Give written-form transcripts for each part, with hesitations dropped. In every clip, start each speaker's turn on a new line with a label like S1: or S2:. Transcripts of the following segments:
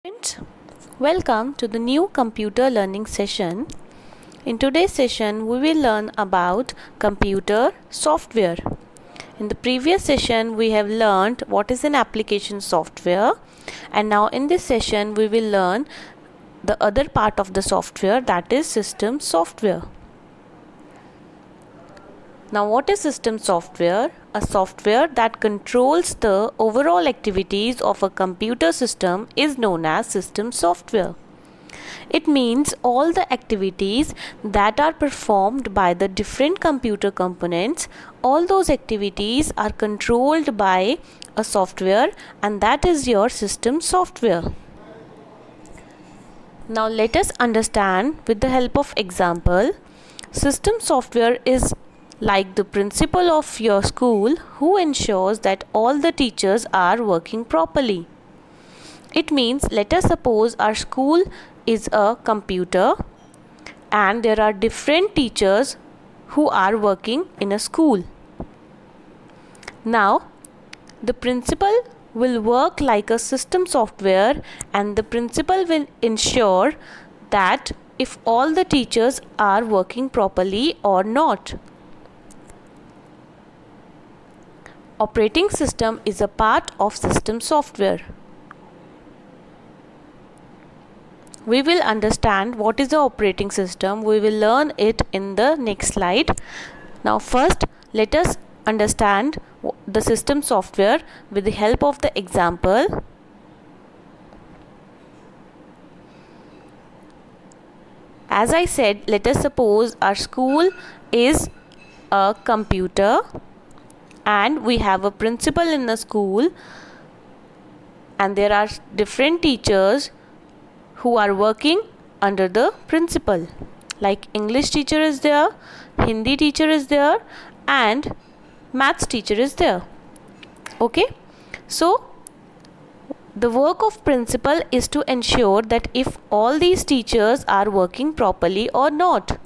S1: Friends, welcome to the new computer learning session. In today's session, we will learn about computer software. In the previous session, we have learned what is an application software, and now in this session, we will learn the other part of the software, that is system software. Now, what is system software? A software that controls the overall activities of a computer system is known as system software. It means all the activities that are performed by the different computer components, all those activities are controlled by a software, and that is your system software. Now, let us understand with the help of example. System software is like the principal of your school who ensures that all the teachers are working properly. It means, let us suppose our school is a computer and there are different teachers who are working in a school. Now, the principal will work like a system software, and the principal will ensure that if all the teachers are working properly or not. Operating system is a part of system software. We will understand what is the operating system. We will learn it in the next slide. Now first, let us understand the system software with the help of the example. As I said, let us suppose our school is a computer and we have a principal in the school, and there are different teachers who are working under the principal. Like English teacher is there, Hindi teacher is there, and maths teacher is there. Okay, so the work of principal is to ensure that if all these teachers are working properly or not.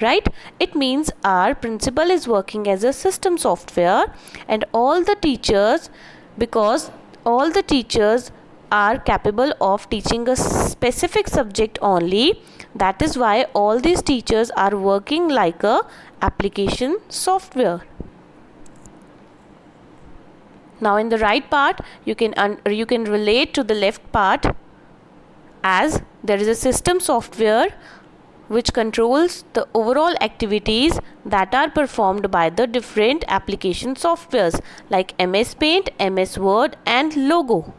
S1: Right? It means our principal is working as a system software, and all the teachers, because all the teachers are capable of teaching a specific subject only, that is why all these teachers are working like a application software. Now in the right part, you can relate to the left part, as there is a system software which controls the overall activities that are performed by the different application softwares like MS Paint, MS Word, and Logo.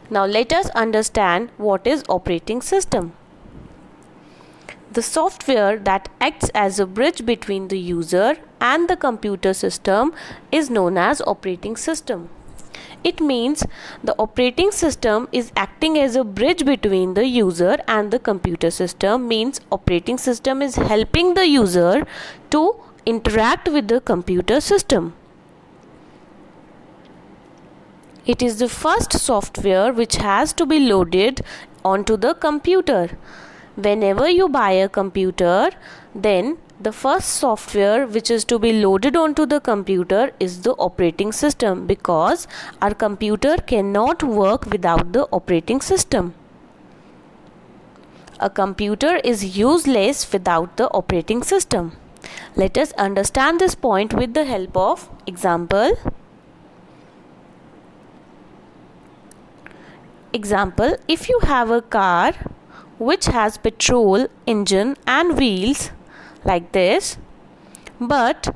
S1: Now let us understand what is operating system. The software that acts as a bridge between the user and the computer system is known as operating system. It means the operating system is acting as a bridge between the user and the computer system, means operating system is helping the user to interact with the computer system. It is the first software which has to be loaded onto the computer. Whenever you buy a computer, then the first software which is to be loaded onto the computer is the operating system, because our computer cannot work without the operating system. A computer is useless without the operating system. Let us understand this point with the help of example. Example, if you have a car which has petrol engine and wheels like this, but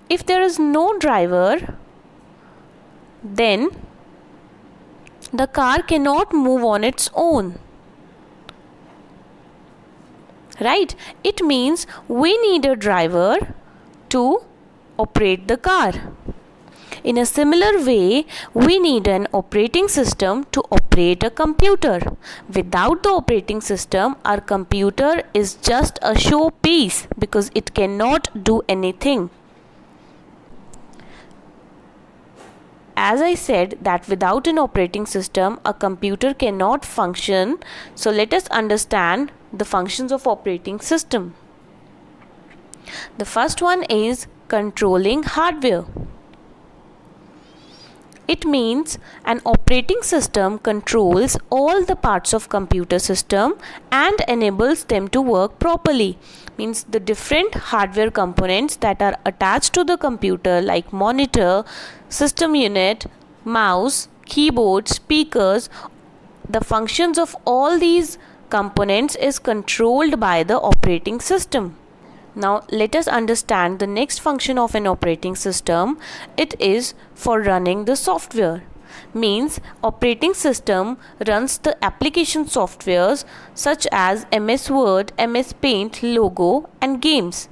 S1: if there is no driver, then the car cannot move on its own. Right? It means we need a driver to operate the car. In a similar way, we need an operating system to operate a computer. Without the operating system, our computer is just a showpiece because it cannot do anything. As I said that without an operating system, a computer cannot function. So let us understand the functions of operating system. The first one is controlling hardware. It means an operating system controls all the parts of computer system and enables them to work properly. Means the different hardware components that are attached to the computer like monitor, system unit, mouse, keyboard, speakers, the functions of all these components is controlled by the operating system. Now let us understand the next function of an operating system. It is for running the software. Means operating system runs the application softwares such as MS Word, MS Paint, logo and games.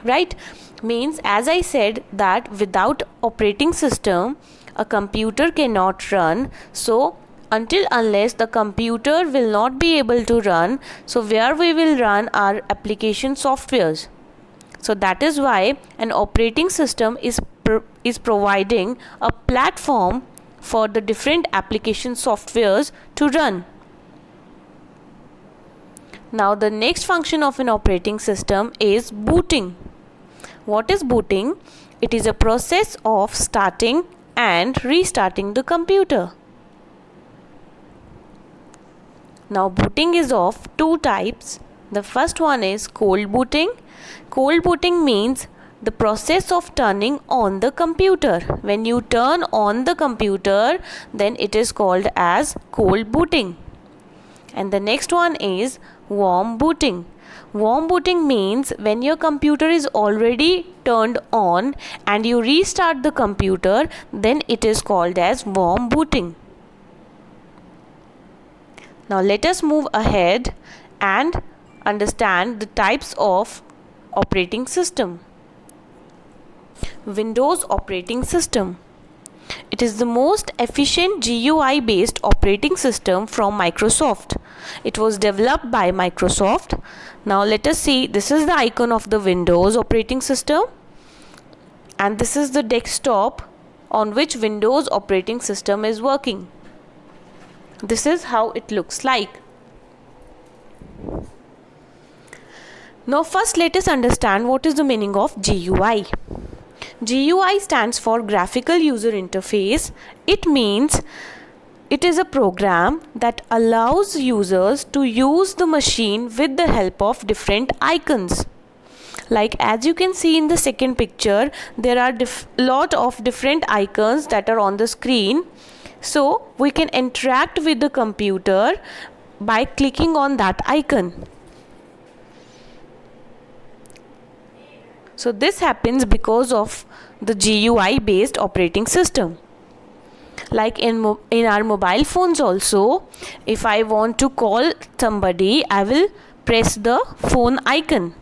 S1: Right? Means as I said that without operating system a computer cannot run. So unless the computer will not be able to run, so where we will run our application softwares. So that is why an operating system is providing a platform for the different application softwares to run. Now the next function of an operating system is booting. What is booting? It is a process of starting and restarting the computer. Now booting is of two types. The first one is cold booting. Cold booting means the process of turning on the computer. When you turn on the computer, then it is called as cold booting. And the next one is warm booting. Warm booting means when your computer is already turned on and you restart the computer, then it is called as warm booting. Now let us move ahead and understand the types of operating system. Windows operating system. It is the most efficient GUI based operating system from Microsoft. It was developed by Microsoft. Now let us see, this is the icon of the Windows operating system and this is the desktop on which Windows operating system is working. This is how it looks like. Now first let us understand what is the meaning of GUI. GUI stands for Graphical User Interface. It means it is a program that allows users to use the machine with the help of different icons. Like as you can see in the second picture, there are lot of different icons that are on the screen. So we can interact with the computer by clicking on that icon. So this happens because of the GUI based operating system. Like in our mobile phones also, if I want to call somebody, I will press the phone icon.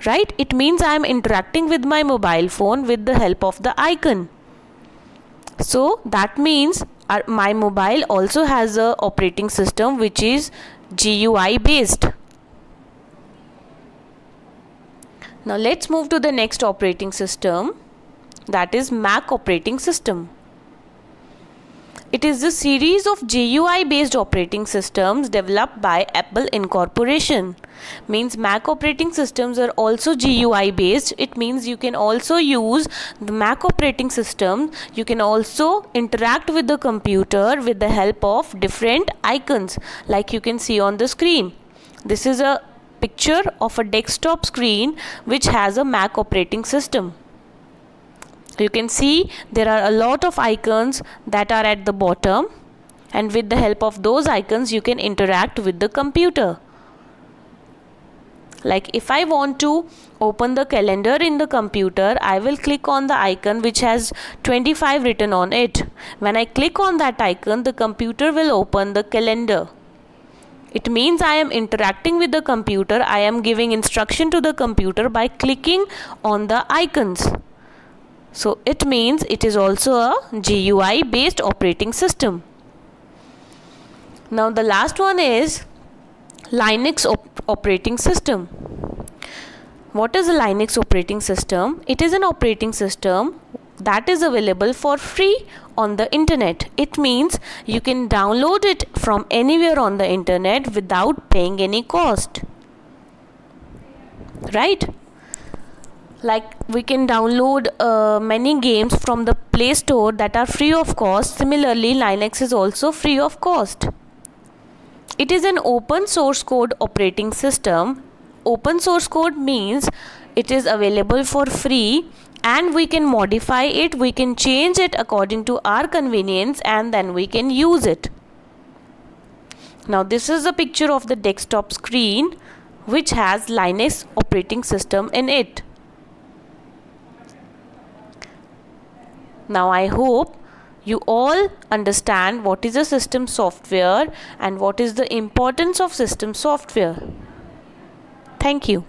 S1: Right? It means I am interacting with my mobile phone with the help of the icon. So that means my mobile also has a operating system which is GUI based. Now let's move to the next operating system, that is Mac operating system. It is the series of GUI based operating systems developed by Apple Incorporation. Means Mac operating systems are also GUI based. It means you can also use the Mac operating system. You can also interact with the computer with the help of different icons like you can see on the screen. This is a picture of a desktop screen which has a Mac operating system. You can see there are a lot of icons that are at the bottom, and with the help of those icons you can interact with the computer. Like if I want to open the calendar in the computer, I will click on the icon which has 25 written on it. When I click on that icon, the computer will open the calendar. It means I am interacting with the computer. I am giving instruction to the computer by clicking on the icons. So it means it is also a GUI based operating system. Now the last one is Linux operating system. What is a Linux operating system? It is an operating system that is available for free on the internet. It means you can download it from anywhere on the internet without paying any cost. Right? Like we can download many games from the Play Store that are free of cost. Similarly, Linux is also free of cost. It is an open source code operating system. Open source code means it is available for free and we can modify it, we can change it according to our convenience, and then we can use it. Now this is a picture of the desktop screen which has Linux operating system in it. Now I hope you all understand what is a system software and what is the importance of system software. Thank you.